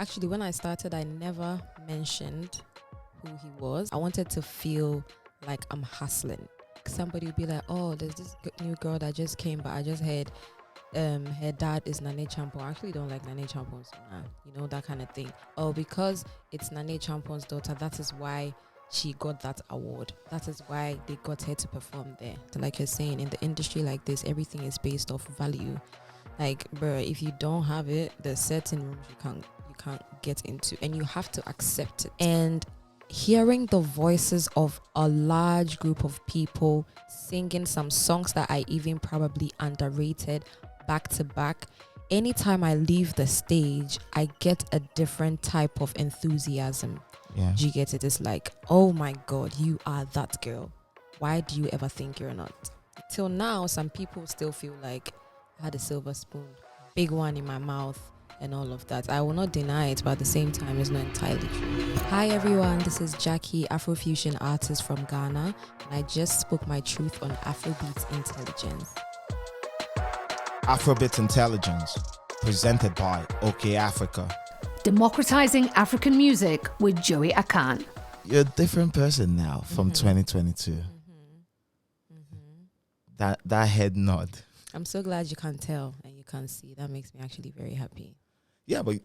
Actually, when I started, I never mentioned who he was. I wanted to feel like I'm hustling. Somebody would be like, oh, there's this new girl that just came, but I just heard her dad is Nana Acheampong. I actually don't like Nana Acheampong, so that kind of thing. Oh, because it's Nana Acheampong's daughter, that is why she got that award. That is why they got her to perform there. So like you're saying, in the industry like this, everything is based off value. Like, bro, if you don't have it, there's certain rooms you can't get into, and you have to accept it. And hearing the voices of a large group of people singing some songs that I even probably underrated back to back, anytime I leave the stage, I get a different type of enthusiasm. Yeah. Do you get it? It's like, oh my God, you are that girl. Why do you ever think you're not? Till now, some people still feel like I had a silver spoon, big one in my mouth, and all of that. I will not deny it, but at the same time, it's not entirely true. Hi everyone, this is Gyakie, Afrofusion artist from Ghana, and I just spoke my truth on Afrobeats Intelligence. Afrobeats Intelligence, presented by OkayAfrica. Democratizing African music with Joey Akan. You're a different person now from 2022. That head nod. I'm so glad you can tell and you can see. That makes me actually very happy. Yeah, but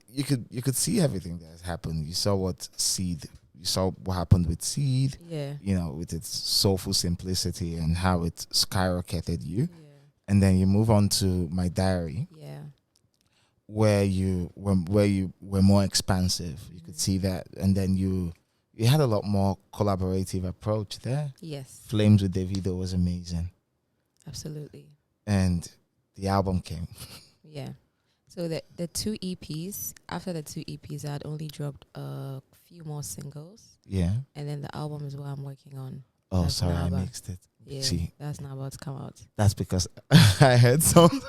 you could see everything that has happened. You saw what happened with Seed. Yeah. With its soulful simplicity and how it skyrocketed you. Yeah. And then you move on to My Diary. Yeah. Where you were more expansive. You could see that. And then you had a lot more collaborative approach there. Yes. Flames with Davido was amazing. Absolutely. And the album came. Yeah. So the two EPs, after the two EPs, I had only dropped a few more singles. Yeah. And then the album is what I'm working on. Oh, That's sorry, I about, mixed it. Yeah, See, that's not about to come out. that's because I heard some.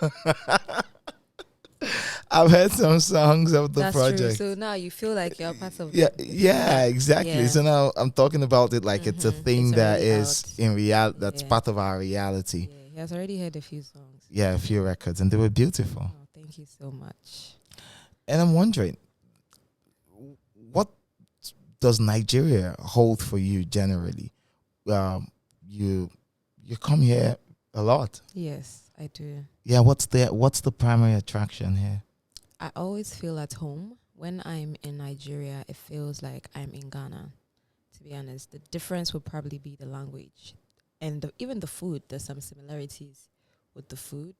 I've heard some songs of the That's project. true. So now you feel like you're part of Yeah, exactly. Yeah. So now I'm talking about it like it's a thing It's that already is out. in reality, that's Yeah. part of our reality. Yeah, he has already heard a few songs. Yeah, a few records, and they were beautiful. Oh, thank you so much. And I'm wondering, what does Nigeria hold for you generally? You come here a lot. Yes, I do. Yeah, what's the primary attraction here? I always feel at home. When I'm in Nigeria, it feels like I'm in Ghana, to be honest. The difference would probably be the language. And even the food, there's some similarities with the food.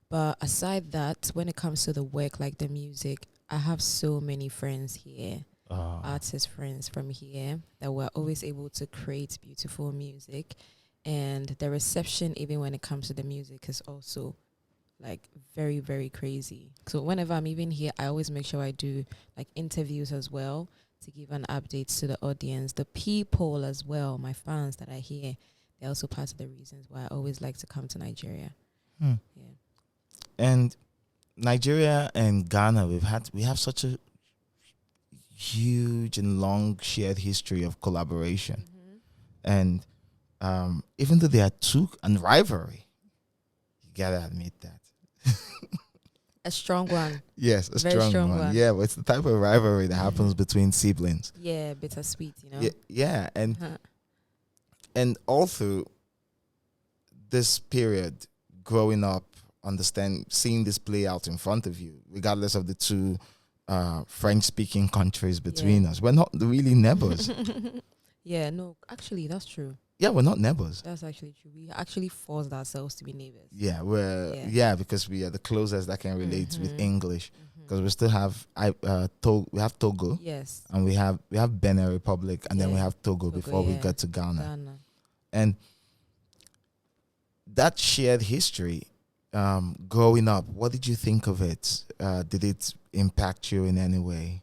But aside that, when it comes to the work, like the music, I have so many friends here, artist friends from here, that were always able to create beautiful music. And the reception, even when it comes to the music, is also like very, very crazy. So whenever I'm even here, I always make sure I do like interviews as well to give an update to the audience, the people as well, my fans that are here. They're also part of the reasons why I always like to come to Nigeria. Yeah. And Nigeria and Ghana, we have such a huge and long shared history of collaboration. And even though there are and rivalry, you gotta admit that. A strong one. Yes, a Very strong one. Yeah, but it's the type of rivalry that happens between siblings. Yeah, bittersweet, you know. Yeah, and all through this period, growing up, seeing this play out in front of you, regardless of the two French-speaking countries between us, we're not really neighbors. Yeah, no, actually, that's true. Yeah, we're not neighbors. That's actually true. We actually forced ourselves to be neighbors. Yeah, because we are the closest that can relate with English. Because we still have we have Togo. Yes. And we have Benin Republic, and then we have Togo before we get to Ghana. And that shared history, growing up, what did you think of it? Did it impact you in any way?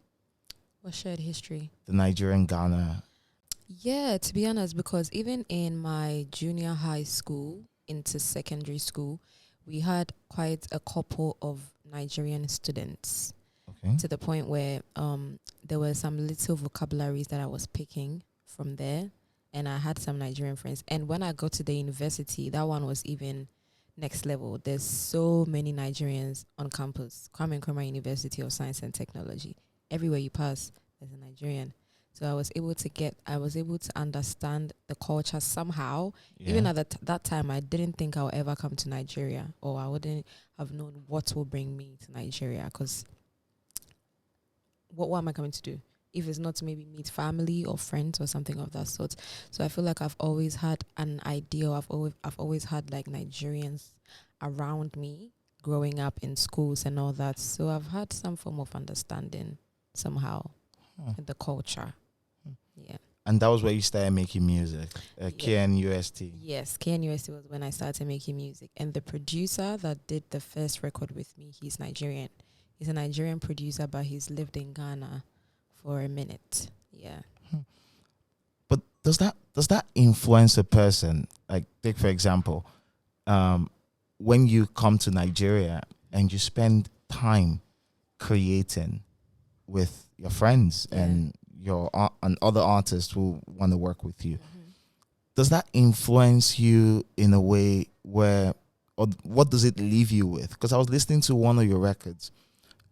What shared history? The Nigerian Ghana. Yeah, to be honest, because even in my junior high school into secondary school, we had quite a couple of Nigerian students. Okay. To the point where there were some little vocabularies that I was picking from there, and I had some Nigerian friends. And when I got to the university, that one was even next level. There's so many Nigerians on campus. Kwame Nkrumah University of Science and Technology. Everywhere you pass, there's a Nigerian. So I was able to understand the culture somehow. Yeah. Even at that time, I didn't think I would ever come to Nigeria, or I wouldn't have known what will bring me to Nigeria. Because what am I coming to do if it's not to maybe meet family or friends or something of that sort? So I feel like I've always had an idea. I've always had like Nigerians around me growing up in schools and all that. So I've had some form of understanding somehow in the culture. Yeah. And that was where you started making music, KNUST. Yes, KNUST was when I started making music. And the producer that did the first record with me, he's Nigerian. He's a Nigerian producer, but he's lived in Ghana for a minute. Yeah. But does that influence a person? Like, take for example, when you come to Nigeria and you spend time creating with your friends and and other artists who want to work with you, does that influence you in a way where, or what does it leave you with? Because I was listening to one of your records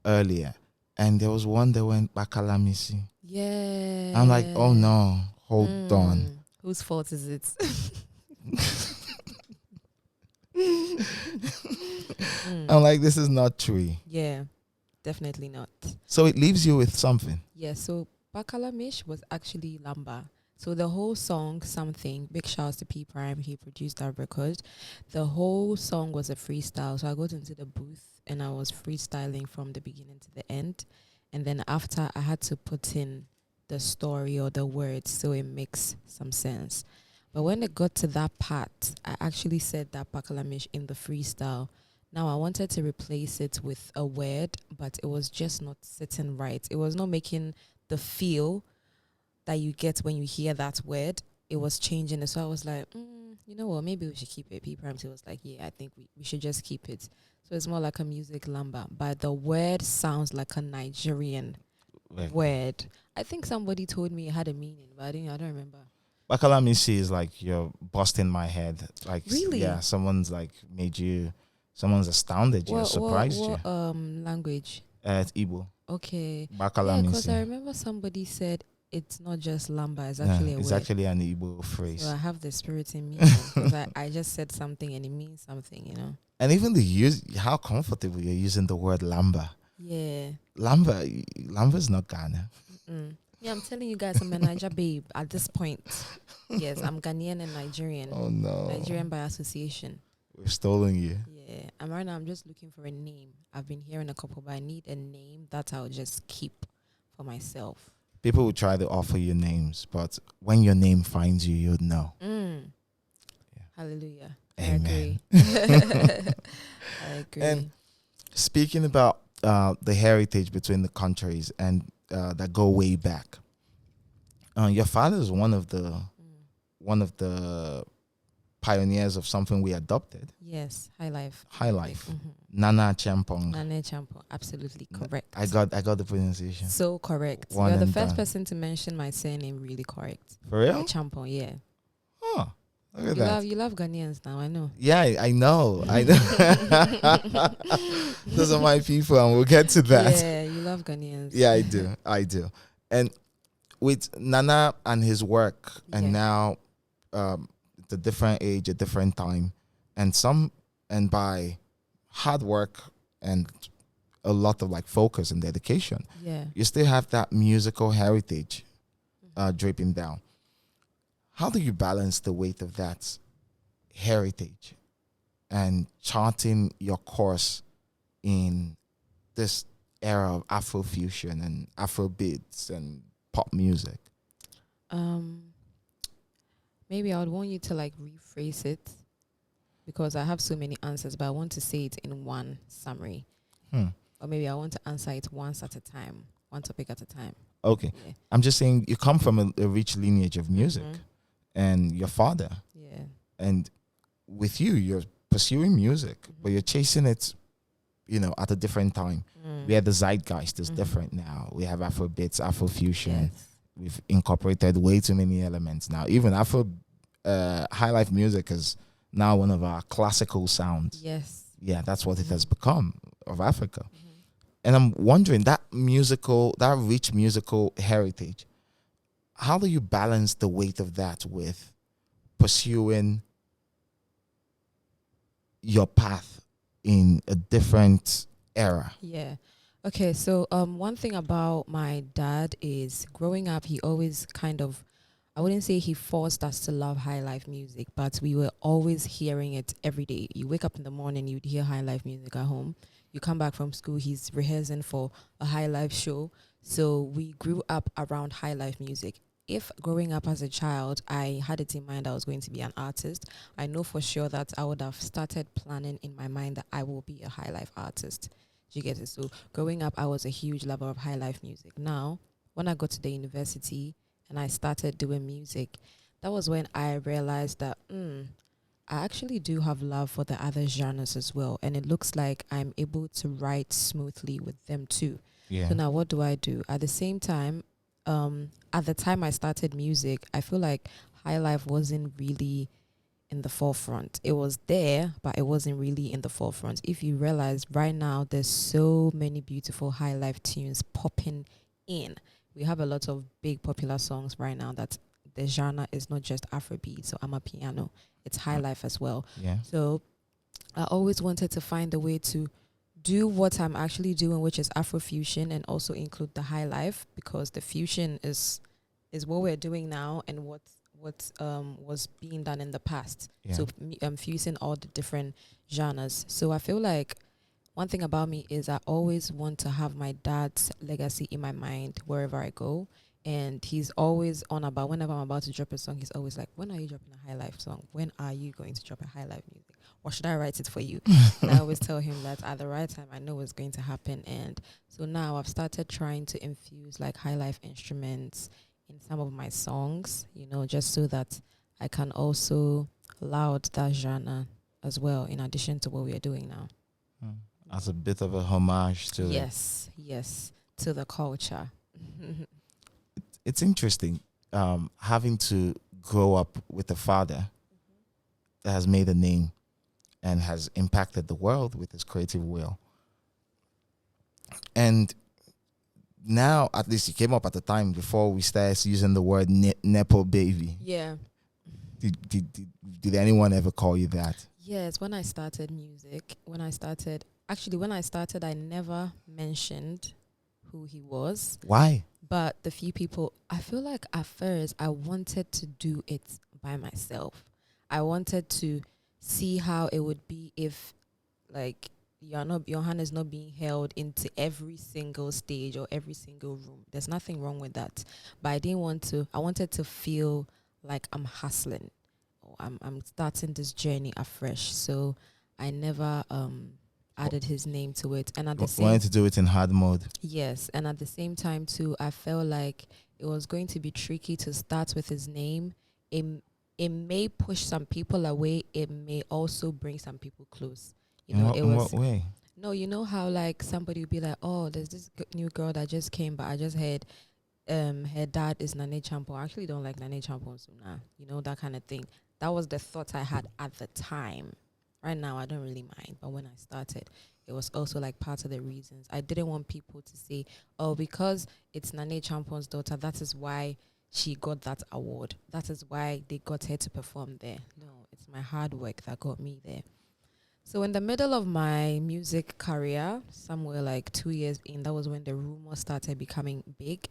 earlier, and there was one that went Bakalamisi. Yeah. I'm like, oh no, hold on. Whose fault is it? I'm like, this is not true. Yeah, definitely not. So it leaves you with something. Yeah, so Bakalamish was actually Lamba. So the whole song, Something, big shouts to P Prime, he produced that record. The whole song was a freestyle. So I got into the booth and I was freestyling from the beginning to the end. And then after, I had to put in the story or the words so it makes some sense. But when it got to that part, I actually said that Bakalamish in the freestyle. Now I wanted to replace it with a word, but it was just not sitting right. It was not making the feel that you get when you hear that word. It was changing it. So I was like, you know what, maybe we should keep it. P Prime was like, yeah, I think we should just keep it. So it's more like a music lamba, but the word sounds like a Nigerian word. I think somebody told me it had a meaning, but I don't remember. Bakalamisi is like, you're busting my head. Like, really? Yeah, someone's astounded you, surprised you. What language? It's Igbo. Okay. Bakalamisi. Yeah, because I remember somebody said it's not just lamba, it's actually a word. It's actually an Igbo phrase. So I have the spirit in me. Because I just said something and it means something, you know. And even how comfortable you're using the word lamba. Yeah. Lamba is not Ghana. Yeah, I'm telling you guys, I'm a Niger babe at this point. Yes, I'm Ghanaian and Nigerian. Oh no. Nigerian by association. We've stolen you. Yeah. And right now I'm just looking for a name. I've been hearing a couple, but I need a name that I'll just keep for myself. People will try to offer you names, but when your name finds you, you'll know. Yeah. Hallelujah. Amen. I agree. And speaking about the heritage between the countries and that go way back, your father is one of the pioneers of something we adopted. Yes, highlife. Highlife. Nana Acheampong. Nana Acheampong, absolutely correct. I got the pronunciation. So correct. You're the first person to mention my surname really correct. For real? Acheampong, yeah. Oh, look at that. You love Ghanaians now, I know. Yeah, I know. Those are my people, and we'll get to that. Yeah, you love Ghanaians. Yeah, I do. And with Nana and his work, and now the different age, a different time, and by hard work and a lot of like focus and dedication, you still have that musical heritage dripping down. How do you balance the weight of that heritage and charting your course in this era of Afrofusion and Afrobeats and pop music? Maybe I would want you to like rephrase it, because I have so many answers, but I want to say it in one summary. Or maybe I want to answer it once at a time, one topic at a time. Okay. Yeah. I'm just saying you come from a rich lineage of music, and your father. Yeah. And with you're pursuing music, but you're chasing it, at a different time. We had the zeitgeist is different now. We have Afrobeats, Afrofusion. Yes. We've incorporated way too many elements now. Even highlife music has now one of our classical sounds. Yes. Yeah, that's what it has become of Africa. Mm-hmm. And I'm wondering that rich musical heritage, how do you balance the weight of that with pursuing your path in a different era? Yeah. Okay, so one thing about my dad is growing up, he always kind of, I wouldn't say he forced us to love high life music, but we were always hearing it every day. You wake up in the morning, you'd hear high life music at home. You come back from school, he's rehearsing for a high life show. So we grew up around high life music. If growing up as a child, I had it in mind I was going to be an artist, I know for sure that I would have started planning in my mind that I will be a high life artist. Do you get it? So growing up, I was a huge lover of high life music. Now, when I got to the university and I started doing music, that was when I realized that I actually do have love for the other genres as well. And it looks like I'm able to write smoothly with them too. Yeah. So now what do I do? At the same time, at the time I started music, I feel like high life wasn't really in the forefront. It was there, but it wasn't really in the forefront. If you realize right now, there's so many beautiful high life tunes popping in. We have a lot of big popular songs right now that the genre is not just Afrobeats or Amapiano. It's high life as well. Yeah. So I always wanted to find a way to do what I'm actually doing, which is Afrofusion, and also include the high life, because the fusion is what we're doing now and what was being done in the past. Yeah. So fusing all the different genres. So I feel like one thing about me is I always want to have my dad's legacy in my mind wherever I go. And he's always on about, whenever I'm about to drop a song, he's always like, when are you dropping a high life song? When are you going to drop a high life music? Or should I write it for you? And I always tell him that at the right time, I know it's going to happen. And so now I've started trying to infuse like high life instruments in some of my songs, just so that I can also loud that genre as well, in addition to what we are doing now. As a bit of a homage to yes, to the culture. It's interesting having to grow up with a father that has made a name and has impacted the world with his creative will. And now, at least, he came up at the time before we started using the word nepo baby. Yeah. Did anyone ever call you that? Yes, when I started music, when I started, I never mentioned who he was. Why? But the few people, I feel like at first I wanted to do it by myself. I wanted to see how it would be if, like, your hand is not being held into every single stage or every single room. There's nothing wrong with that. But I didn't want to, I wanted to feel like I'm hustling. Or I'm starting this journey afresh. So I never added his name to it. And at the same wanted to do it in hard mode. Yes, and at the same time too, I felt like it was going to be tricky to start with his name. It may push some people away. It may also bring some people close. In what way? No, you know how like somebody would be like, oh, there's this new girl that just came, but I just heard her dad is Nana Acheampong. I actually don't like Nana Acheampong, so nah, that kind of thing. That was the thought I had at the time. Right now, I don't really mind, but when I started, it was also like part of the reasons. I didn't want people to say, oh, because it's Nana Acheampong's daughter, that is why she got that award. That is why they got her to perform there. No, it's my hard work that got me there. So in the middle of my music career, somewhere like 2 years in, that was when the rumor started becoming big,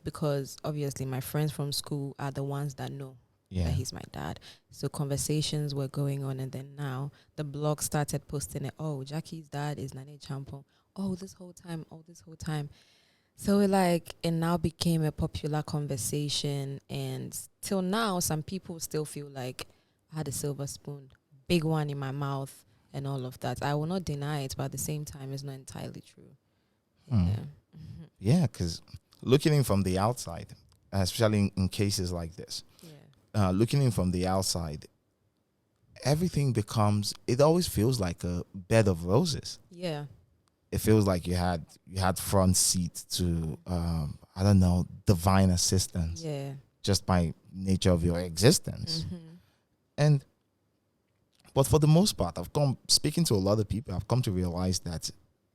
because obviously my friends from school are the ones that know that he's my dad. So conversations were going on, and then now the blog started posting it. Oh, Gyakie's dad is Nana Acheampong. Oh, this whole time. So it now became a popular conversation, and till now, some people still feel like I had a silver spoon, big one in my mouth, and all of that. I will not deny it, but at the same time, it's not entirely true. Yeah, because looking in from the outside, especially in cases like this, looking in from the outside, everything it always feels like a bed of roses. Yeah. It feels like you had front seat to, I don't know, divine assistance. Yeah. Just by nature of your existence. Mm-hmm. And But for the most part, speaking to a lot of people, I've come to realize that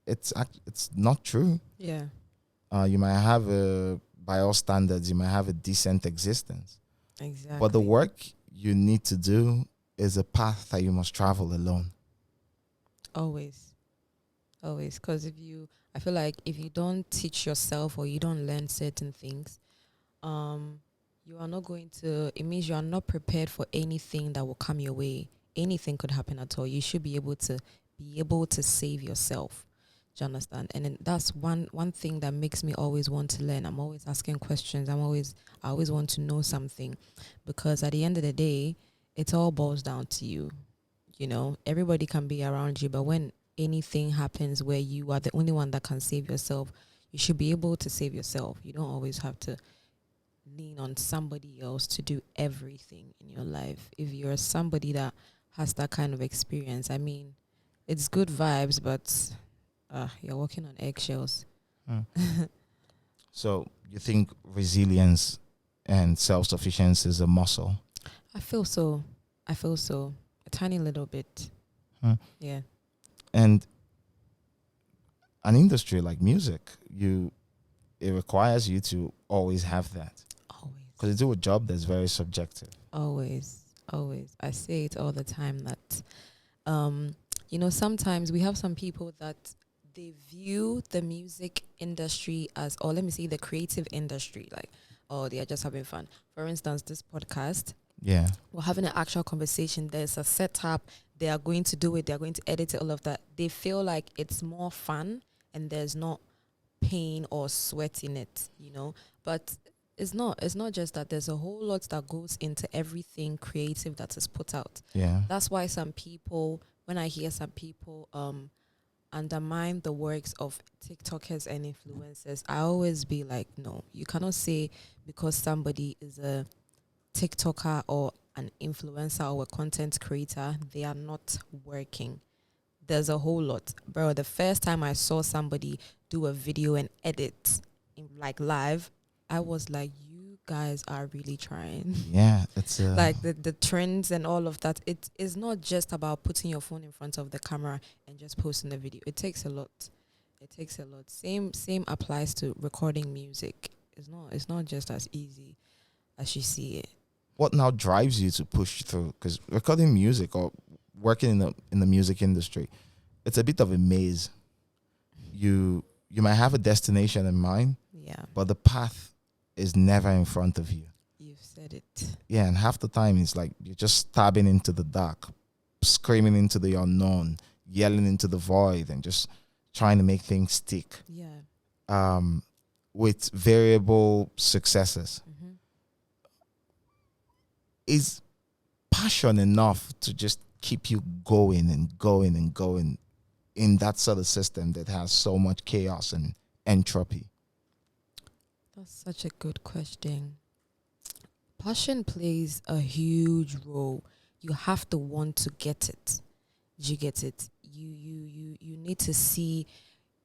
it's not true. Yeah. You might have by all standards, you might have a decent existence. Exactly. But the work you need to do is a path that you must travel alone. Always. Because I feel like if you don't teach yourself or you don't learn certain things, you are not going to, it means you are not prepared for anything that will come your way. Anything could happen at all. You should be able to save yourself. Do you understand? And then that's one thing that makes me always want to learn. I'm always asking questions. I always want to know something, because at the end of the day, it all boils down to you. You know, everybody can be around you, but when anything happens where you are the only one that can save yourself, you should be able to save yourself. You don't always have to lean on somebody else to do everything in your life. If you're somebody that has that kind of experience, I mean, it's good vibes, but you're walking on eggshells. So you think resilience and self-sufficiency is a muscle? I feel so. A tiny little bit. Yeah. And an industry like music, it requires you to always have that. Always. Because you do a job that's very subjective. Always. I say it all the time that, sometimes we have some people that they view the music industry as, or let me say the creative industry, like, oh, they are just having fun. For instance, this podcast, Yeah. we're having an actual conversation. There's a setup. They are going to do it. They're going to edit it, all of that. They feel like it's more fun and there's not pain or sweat in it, But it's not just that. There's a whole lot that goes into everything creative that is put out. Yeah. That's why some people, when I hear some people undermine the works of TikTokers and influencers, I always be like, no, you cannot say because somebody is a TikToker or an influencer or a content creator, they are not working. There's a whole lot. Bro, the first time I saw somebody do a video and edit in like live, I was like, you guys are really trying. Yeah, it's like the trends and all of that. It is not just about putting your phone in front of the camera and just posting the video. It takes a lot. Same applies to recording music. It's not just as easy as you see it. What now drives you to push through? Because recording music or working in the music industry, it's a bit of a maze. You might have a destination in mind, Yeah. but the path is never in front of you. You've said it. Yeah, and half the time it's like you're just stabbing into the dark, screaming into the unknown, yelling into the void, and just trying to make things stick. Yeah. With variable successes. Mm-hmm. Is passion enough to just keep you going and going and going in that sort of system that has so much chaos and entropy? That's such a good question. Passion plays a huge role. You have to want to get it. Do you get it? You need to see,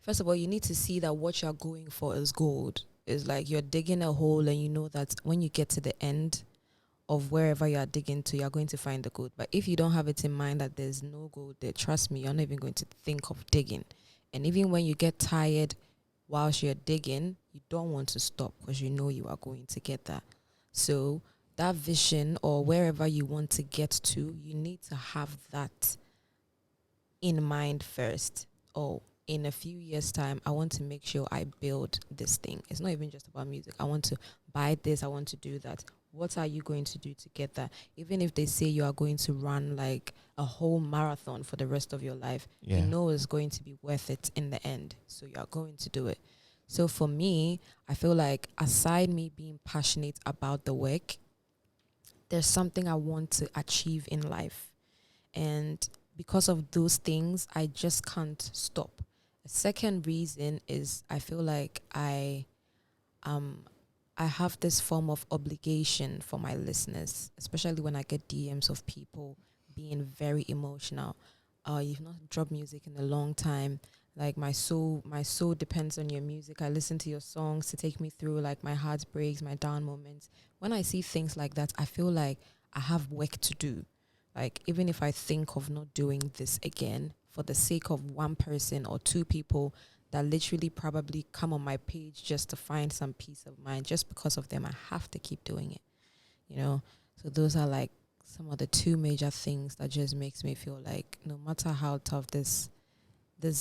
first of all, you need to see that what you're going for is gold. It's like you're digging a hole and you know that when you get to the end of wherever you are digging to, you're going to find the gold. But if you don't have it in mind that there's no gold there, trust me, you're not even going to think of digging. And even when you get tired whilst you're digging, you don't want to stop because you know you are going to get that. So that vision or wherever you want to get to, you need to have that in mind first. Oh, in a few years' time, I want to make sure I build this thing. It's not even just about music. I want to buy this. I want to do that. What are you going to do to get that? Even if they say you are going to run like a whole marathon for the rest of your life, you know it's going to be worth it in the end. So you are going to do it. So for me, I feel like aside me being passionate about the work, there's something I want to achieve in life. And because of those things, I just can't stop. A second reason is I feel like I have this form of obligation for my listeners, especially when I get DMs of people being very emotional. You've not dropped music in a long time. Like my soul depends on your music. I listen to your songs to take me through like my heartbreaks, my down moments. When I see things like that, I feel like I have work to do. Like, even if I think of not doing this again for the sake of one person or two people that literally probably come on my page just to find some peace of mind, just because of them, I have to keep doing it, you know? So those are like some of the two major things that just makes me feel like no matter how tough this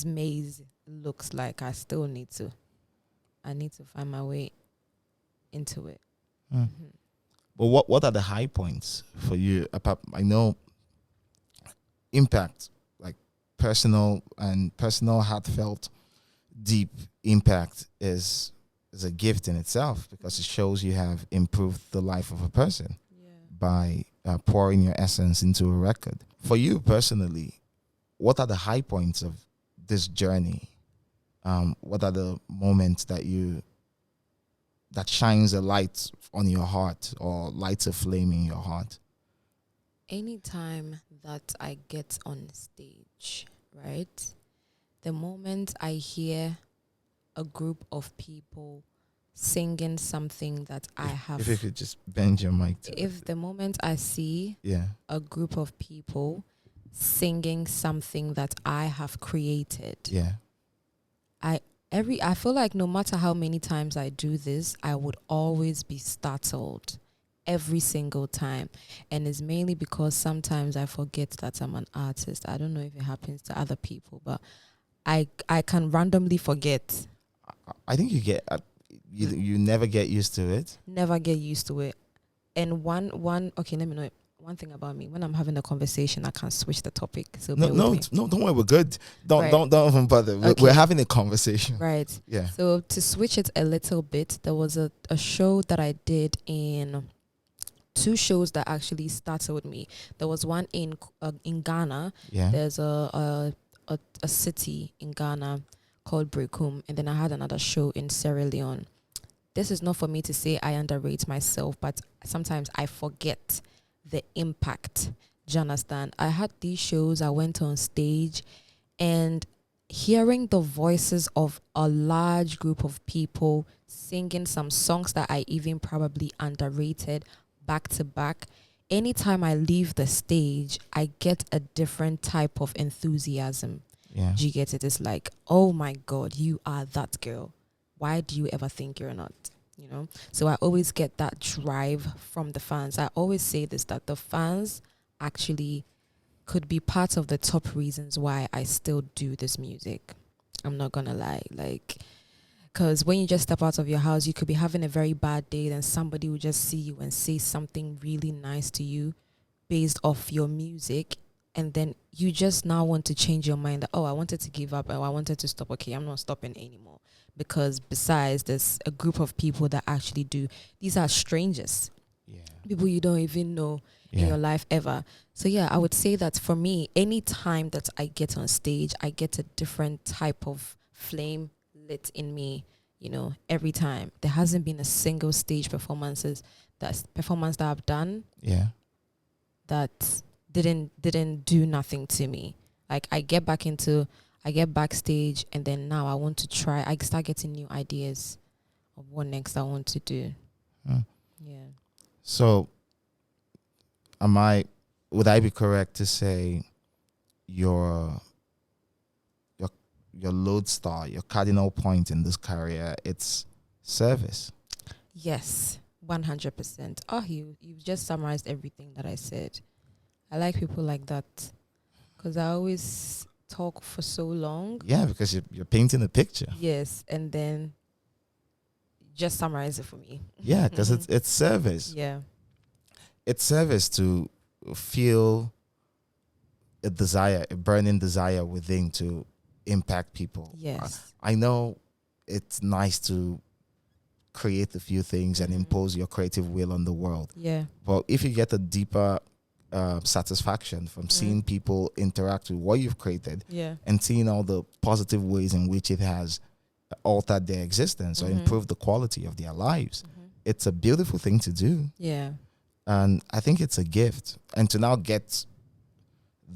maze looks like, I need to find my way into it. Mm. Mm-hmm. But what are the high points for you? I know impact, like personal, heartfelt, deep impact is a gift in itself, because it shows you have improved the life of a person by pouring your essence into a record. For you personally, what are the high points of this journey? What are the moments that shines a light on your heart or lights a flame in your heart? Anytime that I get on stage, right? The moment I hear a group of people singing something that I have. If you could just bend your mic to If the moment I see a group of people singing something that I have created, I feel like no matter how many times I do this, I would always be startled every single time. And it's mainly because sometimes I forget that I'm an artist. I don't know if it happens to other people, but I can randomly forget. I think you get you never get used to it. Never get used to it. And okay, let me know. One thing about me, when I'm having a conversation, I can switch the topic. So no, don't worry, we're good. Don't even bother. Okay. We're having a conversation. Right. Yeah. So to switch it a little bit, there was a show that I did in two shows that actually started with me. There was one in Ghana. Yeah. There's a city in Ghana called Brekum, and then I had another show in Sierra Leone. This is not for me to say I underrate myself, but sometimes I forget the impact. Do you understand? I had these shows, I went on stage, and hearing the voices of a large group of people singing some songs that I even probably underrated back to back, anytime I leave the stage, I get a different type of enthusiasm. Yeah. Do you get it? It's like, oh my God, you are that girl. Why do you ever think you're not? You know? So I always get that drive from the fans. I always say this, that the fans actually could be part of the top reasons why I still do this music. I'm not gonna lie. Like, because when you just step out of your house, you could be having a very bad day, then somebody will just see you and say something really nice to you based off your music. And then you just now want to change your mind that, oh, I wanted to give up, or I wanted to stop. Okay, I'm not stopping anymore. Because besides, there's a group of people that actually do. These are strangers. Yeah. People you don't even know in your life ever. So yeah, I would say that for me, any time that I get on stage, I get a different type of flame lit in me, you know, every time. There hasn't been a single stage performance that I've done that didn't do nothing to me. Like I get backstage, and then now I start getting new ideas of what next I want to do. Yeah. So would I be correct to say your lodestar, your cardinal point in this career, it's service? Yes, 100%. Oh, you've just summarized everything that I said. I like people like that because I always talk for so long. Yeah, because you're painting a picture. Yes, and then just summarize it for me. Yeah, because it's service. Yeah. It's service to feel a burning desire within to impact people. Yes. I know it's nice to create a few things and impose your creative will on the world. Yeah. But if you get a deeper satisfaction from seeing people interact with what you've created and seeing all the positive ways in which it has altered their existence or improved the quality of their lives, it's a beautiful thing to do. Yeah. And I think it's a gift. And to now get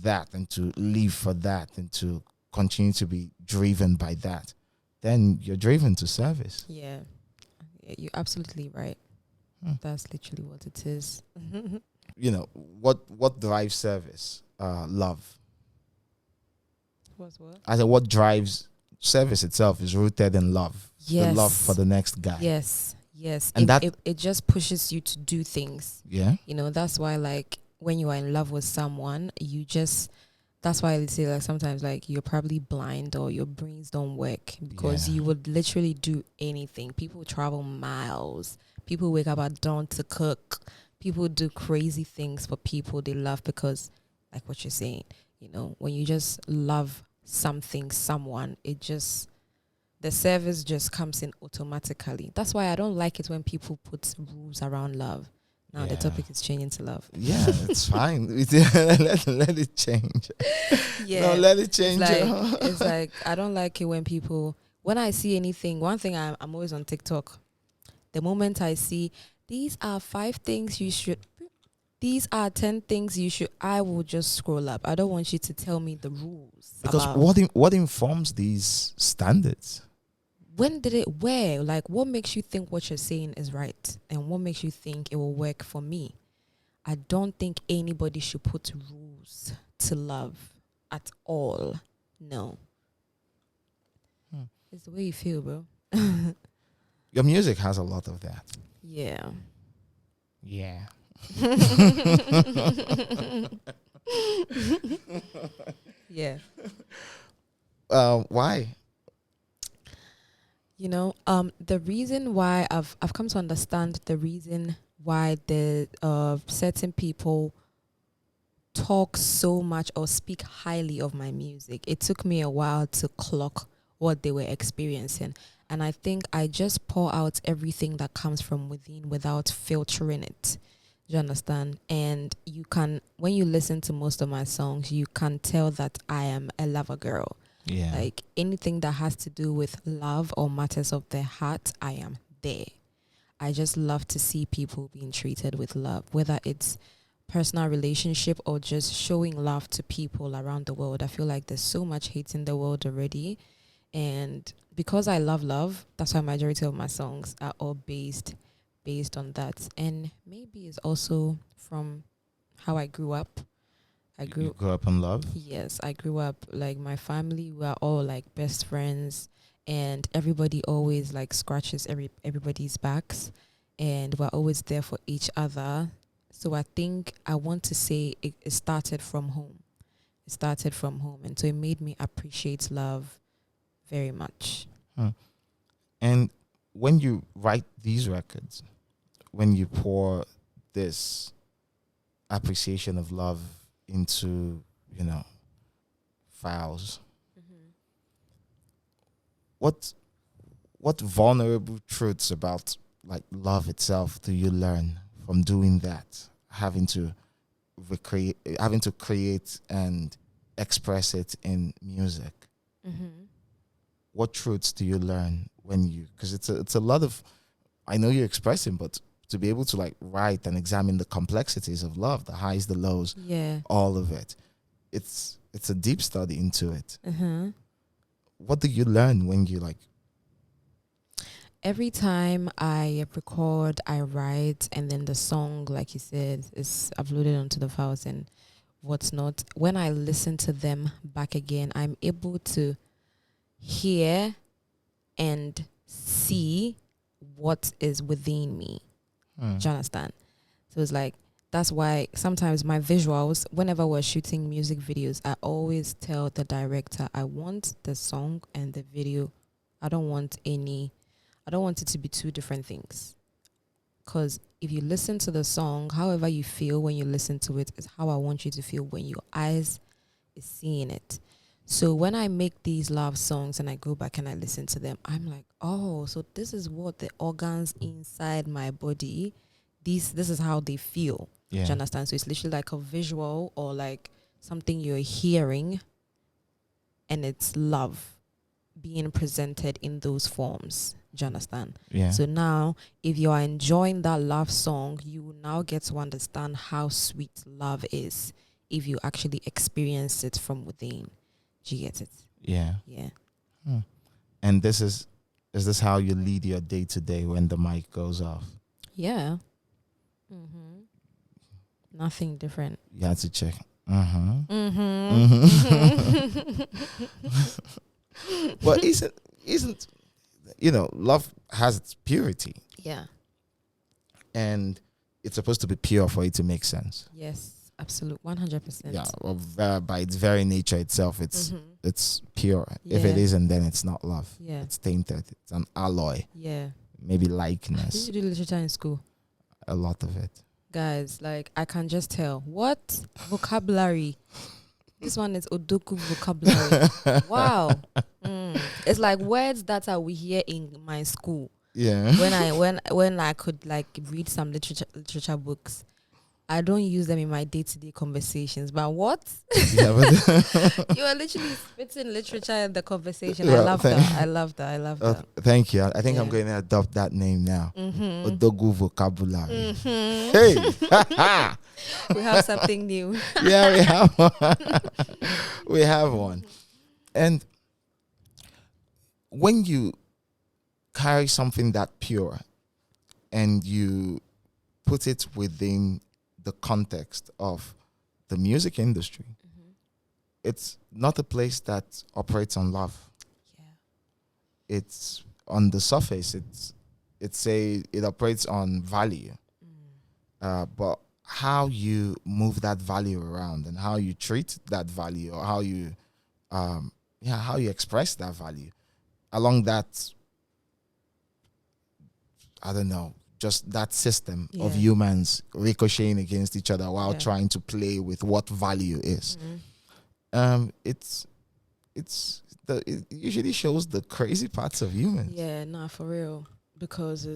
that and to live for that and to continue to be driven by that, then you're driven to service. Yeah. You're absolutely right. That's literally what it is. what drives service? Love. What's what? I said, what drives service itself is rooted in love. Yes. The love for the next guy. Yes. And it just pushes you to do things. Yeah. That's why, like, when you are in love with someone, that's why they say, like, sometimes, like, you're probably blind or your brains don't work because you would literally do anything. People travel miles. People wake up at dawn to cook. People do crazy things for people they love because, like what you're saying, when you just love someone, the service just comes in automatically. That's why I don't like it when people put rules around love. Now the topic is changing to love. Yeah, it's fine. let it change. Yeah. No, let it change. It's like I don't like it when I see anything. One thing, I'm always on TikTok. The moment I see these are 5 things you should, these are 10 things you should, I will just scroll up. I don't want you to tell me the rules. Because what informs these standards? When did it, where? Like, what makes you think what you're saying is right? And what makes you think it will work for me? I don't think anybody should put rules to love at all. No. It's the way you feel, bro. Your music has a lot of that. Yeah. Yeah. Yeah. Why? The reason why I've come to understand the reason why the certain people talk so much or speak highly of my music. It took me a while to clock what they were experiencing. And I think I just pour out everything that comes from within without filtering it. Do you understand? And when you listen to most of my songs, you can tell that I am a lover girl. Yeah. Like anything that has to do with love or matters of the heart, I am there. I just love to see people being treated with love, whether it's personal relationship or just showing love to people around the world. I feel like there's so much hate in the world already. And because I love, that's why majority of my songs are all based on that. And maybe it's also from how I grew up. You grew up in love? Yes, I grew up, like, my family were all like best friends, and everybody always like scratches everybody's backs, and we're always there for each other. So I think I want to say it started from home. It started from home, and so it made me appreciate love very much. And when you write these records, when you pour this appreciation of love into, files, what vulnerable truths about like love itself do you learn from doing that, having to create and express it in music? What truths do you learn when you, because it's a lot of, I know you're expressing, but to be able to like write and examine the complexities of love, the highs, the lows, all of it, it's a deep study into it. What do you learn when you like? Every time I record, I write, and then the song, like you said, is uploaded onto the files and what's not. When I listen to them back again, I'm able to hear and see what is within me. Do you understand? So it's like, that's why sometimes my visuals, whenever we're shooting music videos, I always tell the director, I want the song and the video. I don't want it to be 2 different things. Because if you listen to the song, however you feel when you listen to it is how I want you to feel when your eyes is seeing it. So when I make these love songs and I go back and I listen to them, I'm like, oh, so this is what the organs inside my body, this is how they feel. Do you understand? So it's literally like a visual or like something you're hearing, and it's love being presented in those forms. Do you understand? Yeah. So now, if you are enjoying that love song, you will now get to understand how sweet love is if you actually experience it from within. Do you get it? Yeah. Yeah. And is this how you lead your day to day when the mic goes off? Yeah. Nothing different. You had to check. But isn't love has its purity, Yeah. and it's supposed to be pure for it to make sense. Yes. Absolute. 100%. Yeah, well, by its very nature itself, it's pure. If it Yeah. isn't, then it's not love. Yeah. It's tainted. It's an alloy. Yeah. Maybe Did likeness. you do literature in school? A lot of it. Guys, like, I can just tell. What vocabulary? This one is Odoku vocabulary. Wow. It's like words that we hear in my school. Yeah. When I could like read some literature books. I don't use them in my day-to-day conversations. But what? Yeah, but You are literally spitting literature in the conversation. Well, I love that. Thank you. I think I'm Yeah. going to adopt that name now. Odogu vocabulary. Mhm. Hey. We have something new. Yeah, we have one. We have one. And when you carry something that pure and you put it within the context of the music industry, it's not a place that operates on love. Yeah. It's on the surface. It operates on value. But how you move that value around and how you treat that value, or how you express that value along that, I don't know, just that system of Yeah. humans ricocheting against each other while Yeah. trying to play with what value is. It usually shows the crazy parts of humans. Yeah, nah, for real. Because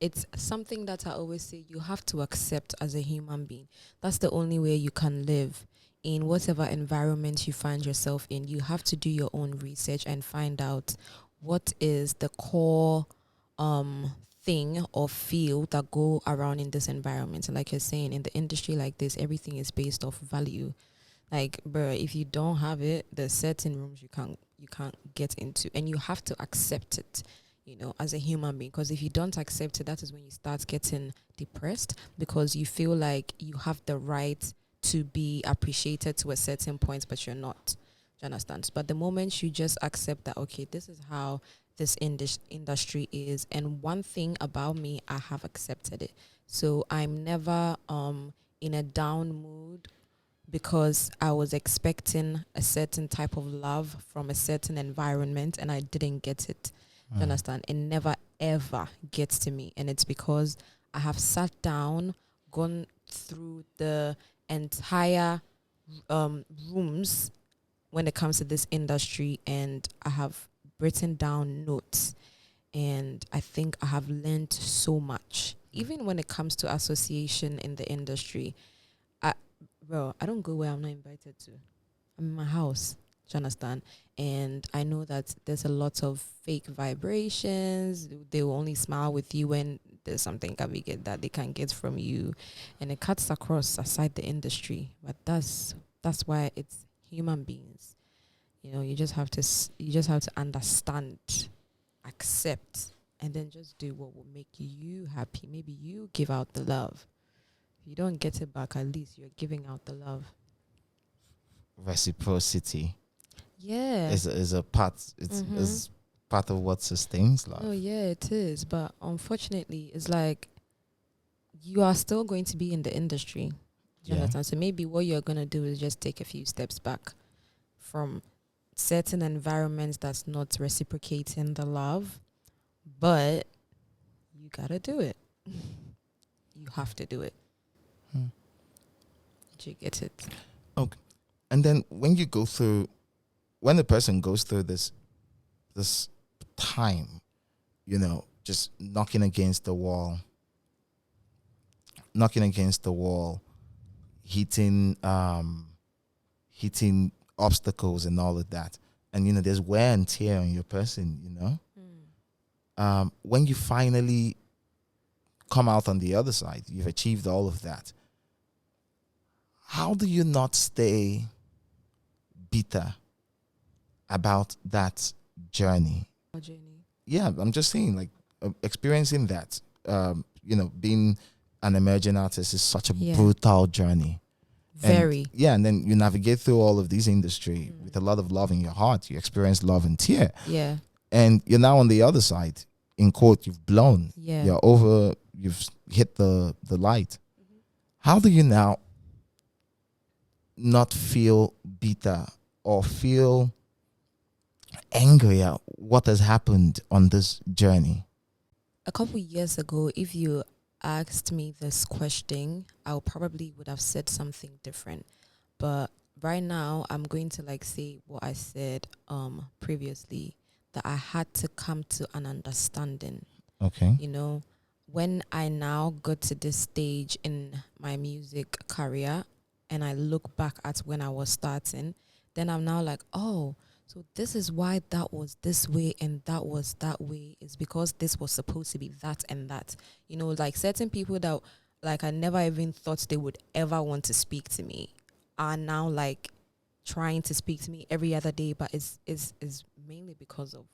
it's something that I always say you have to accept as a human being. That's the only way you can live in whatever environment you find yourself in. You have to do your own research and find out what is the core thing or field that go around in this environment. And like you're saying, in the industry like this, everything is based off value. Like, bro, if you don't have it, there's certain rooms you can't get into, and you have to accept it, as a human being. Because if you don't accept it, that is when you start getting depressed, because you feel like you have the right to be appreciated to a certain point, but you're not. Do you understand? But the moment you just accept that, okay, this is how this industry is, and one thing about me, I have accepted it. So I'm never in a down mood because I was expecting a certain type of love from a certain environment and I didn't get it. Do you understand? It never ever gets to me, and it's because I have sat down, gone through the entire rooms when it comes to this industry, and I have written down notes, and I think I have learned so much. Even when it comes to association in the industry, I don't go where I'm not invited to. I'm in my house. Do you understand? And I know that there's a lot of fake vibrations. They will only smile with you when there's something that they can get from you, and it cuts across aside the industry. But that's why it's human beings. You just have to understand, accept, and then just do what will make you happy. Maybe you give out the love. If you don't get it back, at least you're giving out the love. Reciprocity. Yeah. Is a part. It's part of what sustains love. Oh yeah, it is. But unfortunately, it's like you are still going to be in the industry. Do you understand? So maybe what you're gonna do is just take a few steps back from certain environments that's not reciprocating the love, but you gotta do it. You have to do it. Did you get it? Okay. And then when the person goes through this time, just knocking against the wall, hitting obstacles and all of that, and there's wear and tear on your person, when you finally come out on the other side, you've achieved all of that. How do you not stay bitter about that journey? What journey? Yeah, I'm just saying, like, experiencing that, being an emerging artist is such a Yeah. brutal journey. Very. And then you navigate through all of this industry with a lot of love in your heart. You experience love and tear. Yeah. And you're now on the other side. In quote, you've blown. Yeah. You're over, you've hit the light. How do you now not feel bitter or feel angry at what has happened on this journey? A couple years ago, if you asked me this question, I probably would have said something different. But right now, I'm going to like say what I said previously, that I had to come to an understanding. Okay. You know, when I now got to this stage in my music career and I look back at when I was starting, then I'm now like, oh, so this is why that was this way and that was that way, is because this was supposed to be that and that. You know, like certain people that like I never even thought they would ever want to speak to me are now like trying to speak to me every other day, but it's mainly because of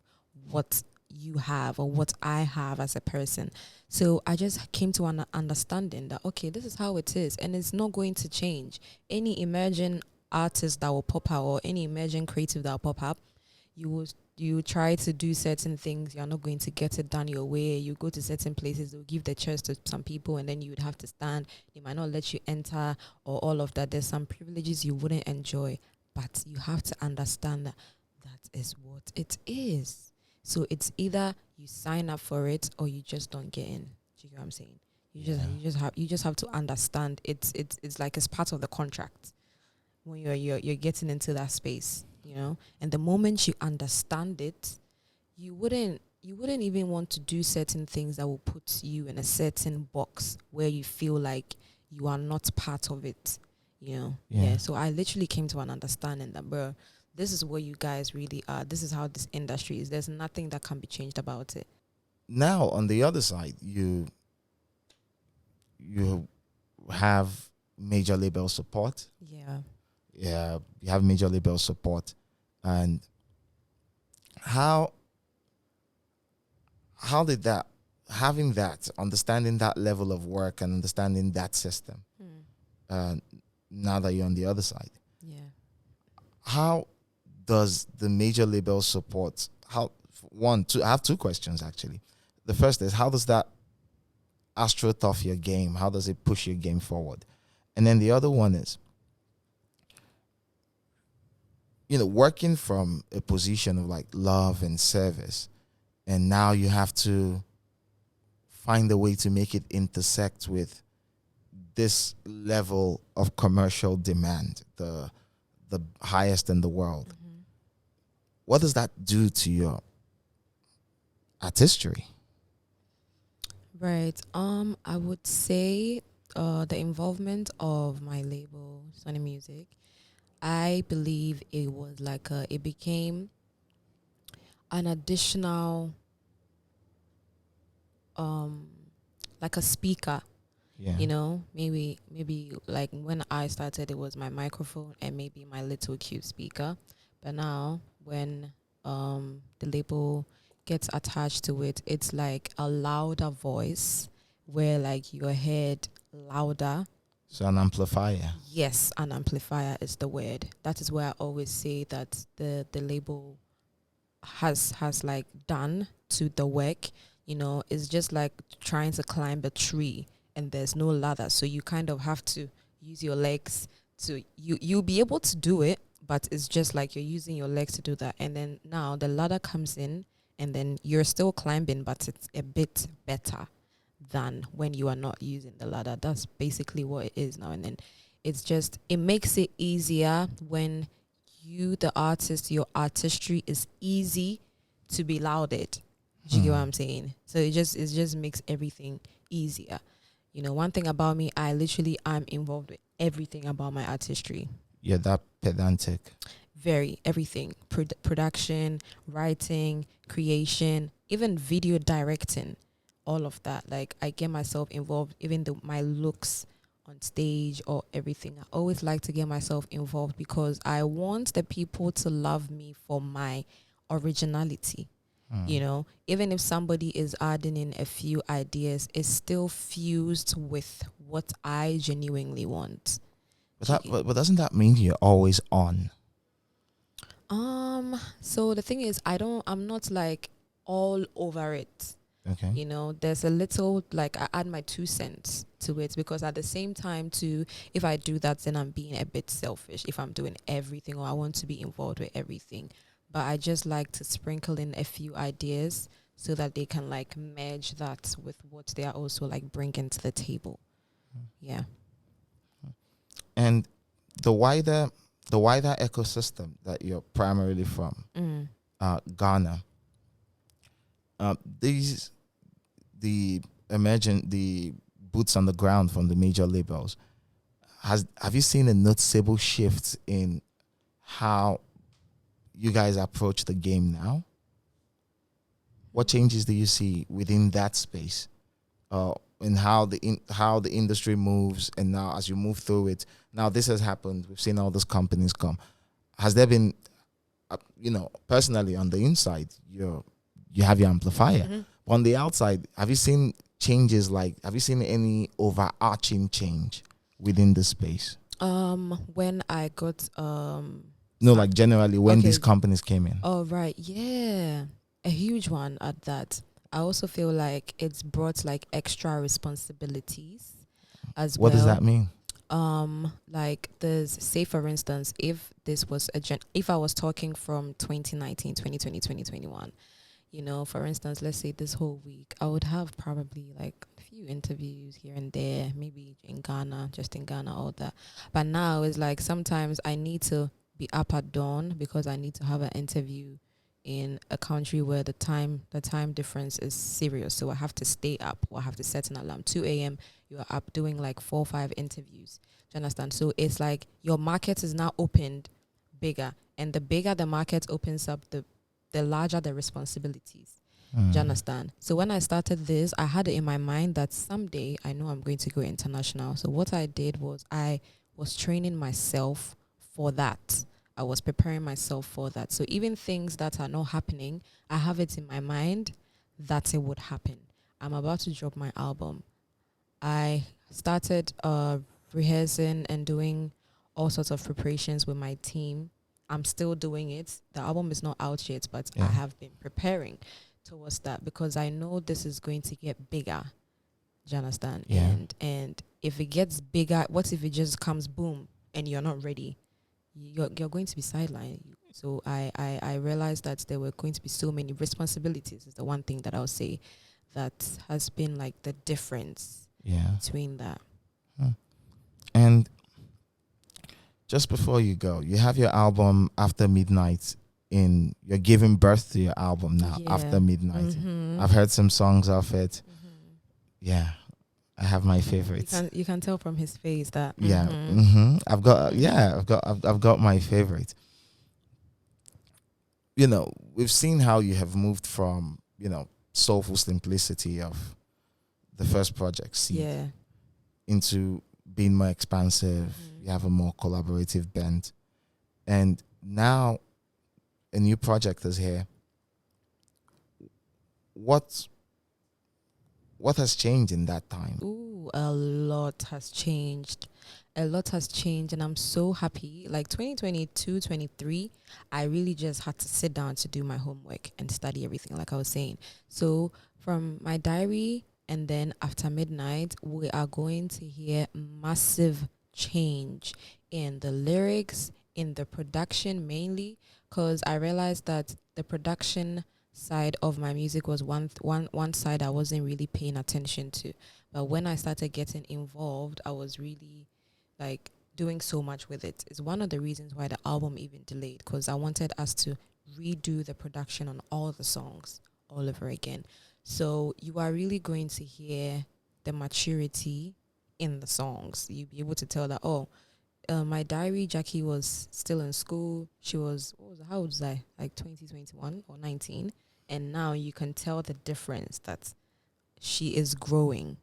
what you have or what I have as a person. So I just came to an understanding that, okay, this is how it is and it's not going to change. Any emerging artist that will pop out or any emerging creative that will pop up, you try to do certain things, you're not going to get it done your way. You go to certain places, they'll give the chance to some people and then you would have to stand. They might not let you enter or all of that. There's some privileges you wouldn't enjoy, but you have to understand that that is what it is. So it's either you sign up for it or you just don't get in. Do you get what I'm saying? You just have to understand it's like it's part of the contract when you're getting into that space, you know. And the moment you understand it, you wouldn't even want to do certain things that will put you in a certain box where you feel like you are not part of it, you know. Yeah. So I literally came to an understanding that, bro, this is what you guys really are. This is how this industry is. There's nothing that can be changed about it. Now, on the other side, you have major label support. Yeah. Yeah, you have major label support. And how did that, having that, understanding that level of work and understanding that system, now that you're on the other side, how does the major label support, I have two questions actually. The first is, how does that astroturf your game? How does it push your game forward? And then the other one is, you know, working from a position of like love and service, and now you have to find a way to make it intersect with this level of commercial demand, the highest in the world. What does that do to your artistry? Right. I would say the involvement of my label, Sony Music, I believe it was like it became an additional like a speaker. Yeah. You know, maybe like when I started, it was my microphone and maybe my little cute speaker. But now when the label gets attached to it, it's like a louder voice where like you're heard louder. So an amplifier. Yes, an amplifier is the word. That is where I always say that the label has like done to the work. You know, it's just like trying to climb a tree and there's no ladder, so you kind of have to use your legs to you'll be able to do it, but it's just like you're using your legs to do that. And then now the ladder comes in and then you're still climbing, but it's a bit better than when you are not using the ladder. That's basically what it is now. And then it's just, it makes it easier when you, the artist, your artistry is easy to be lauded. Do you get what I'm saying? So it just makes everything easier. You know, one thing about me, I literally am involved with everything about my artistry. You're that pedantic. Very, everything. Production, writing, creation, even video directing, all of that. Like, I get myself involved, even my looks on stage or everything. I always like to get myself involved because I want the people to love me for my originality. You know, even if somebody is adding in a few ideas, it's still fused with what I genuinely want. But doesn't that mean you're always on? So the thing is, I'm not like all over it. Okay. You know, there's a little, like, I add my 2 cents to it, because at the same time too, if I do that, then I'm being a bit selfish if I'm doing everything, or I want to be involved with everything. But I just like to sprinkle in a few ideas so that they can like merge that with what they are also like bringing to the table. Yeah. And the wider ecosystem that you're primarily from, Ghana, the boots on the ground from the major labels, have you seen a noticeable shift in how you guys approach the game now? What changes do you see within that space, and how the industry moves? And now, as you move through it, now this has happened. We've seen all those companies come. Has there been, personally on the inside, you have your amplifier. On the outside, have you seen changes? Like, have you seen any overarching change within the space? When I got No, like generally when Okay. these companies came in. Oh, right. Yeah. A huge one at that. I also feel like it's brought like extra responsibilities as What well. does that mean? Like, there's, say for instance, if this was if I was talking from 2019, 2020, 2021, you know, for instance, let's say this whole week, I would have probably like a few interviews here and there, maybe in Ghana, just in Ghana, all that. But now it's like sometimes I need to be up at dawn because I need to have an interview in a country where the time difference is serious. So I have to stay up, or I have to set an alarm. 2 a.m. you're up doing like 4 or 5 interviews. Do you understand? So it's like your market is now opened bigger, and the bigger the market opens up, the larger the responsibilities. Do you understand? So when I started this, I had it in my mind that someday I know I'm going to go international. So what I did was I was training myself for that. I was preparing myself for that. So even things that are not happening, I have it in my mind that it would happen. I'm about to drop my album. I started rehearsing and doing all sorts of preparations with my team. I'm still doing it. The album is not out yet, but I have been preparing towards that because I know this is going to get bigger. Do you understand? Yeah. And if it gets bigger, what if it just comes boom and you're not ready? You're going to be sidelined. So I realized that there were going to be so many responsibilities. Is the one thing that I'll say that has been like the difference between that. And just before you go, you have your album After Midnight. You're giving birth to your album now, After Midnight. I've heard some songs of it. Yeah, I have my favorites. You can tell from his face that. I've got my favorite. You know, we've seen how you have moved from, soulful simplicity of the first project, Seed, into being more expansive. You have a more collaborative bent, and now a new project is here. What has changed in that time? Ooh, a lot has changed. A lot has changed, and I'm so happy. Like 2022, 23, I really just had to sit down to do my homework and study everything, like I was saying. So from my diary and then After Midnight, we are going to hear massive change in the lyrics, in the production mainly, because I realized that the production side of my music was one side I wasn't really paying attention to. But when I started getting involved, I was really like doing so much with it. It's one of the reasons why the album even delayed, because I wanted us to redo the production on all the songs all over again. So you are really going to hear the maturity in the songs. You'll be able to tell that, my diary, Gyakie was still in school. She was, how old was I? Like 21 or 19. And now you can tell the difference that she is growing,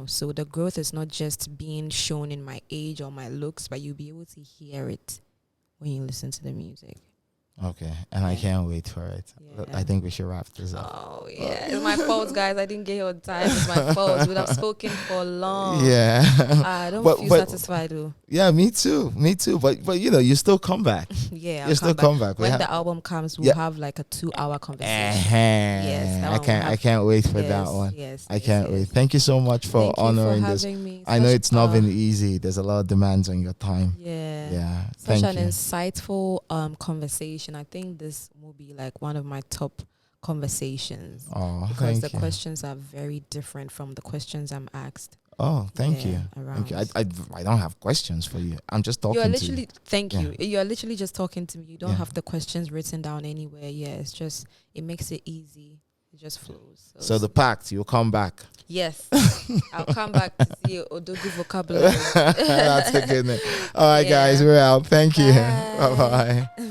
So the growth is not just being shown in my age or my looks, but you'll be able to hear it when you listen to the music. Okay, and I can't wait for it. Yeah. I think we should wrap this up. Oh yeah, it's my fault, guys. I didn't get here on time. It's my fault. We would have spoken for long. Yeah, I don't But- feel but- satisfied though. yeah, me too. But you know, you still come back. Yeah, You still come back. When the album comes, we'll have like a 2-hour conversation. Yes, that one I can't wait for yes, that one. Yes, I can't wait. Thank you so much for Thank you honoring for this. having me. I know Such it's not a- been easy. There's a lot of demands on your time. Yeah. Yeah. Such Thank an you. insightful conversation. I think this will be like one of my top conversations Oh, because thank the you. questions are very different from the questions I'm asked. Oh, thank Yeah, you. around. Thank you. I don't have questions for you. I'm just talking You're to literally you. thank Yeah. you. You're literally just talking to me. You don't Yeah. have the questions written down anywhere. Yeah, it's just it makes it easy. It just flows. So the pact, you'll come back. yes, I'll come back to see Odogu vocabulary. That's a good name. All right, Yeah. guys, we're out. Thank you. Bye. Bye-bye.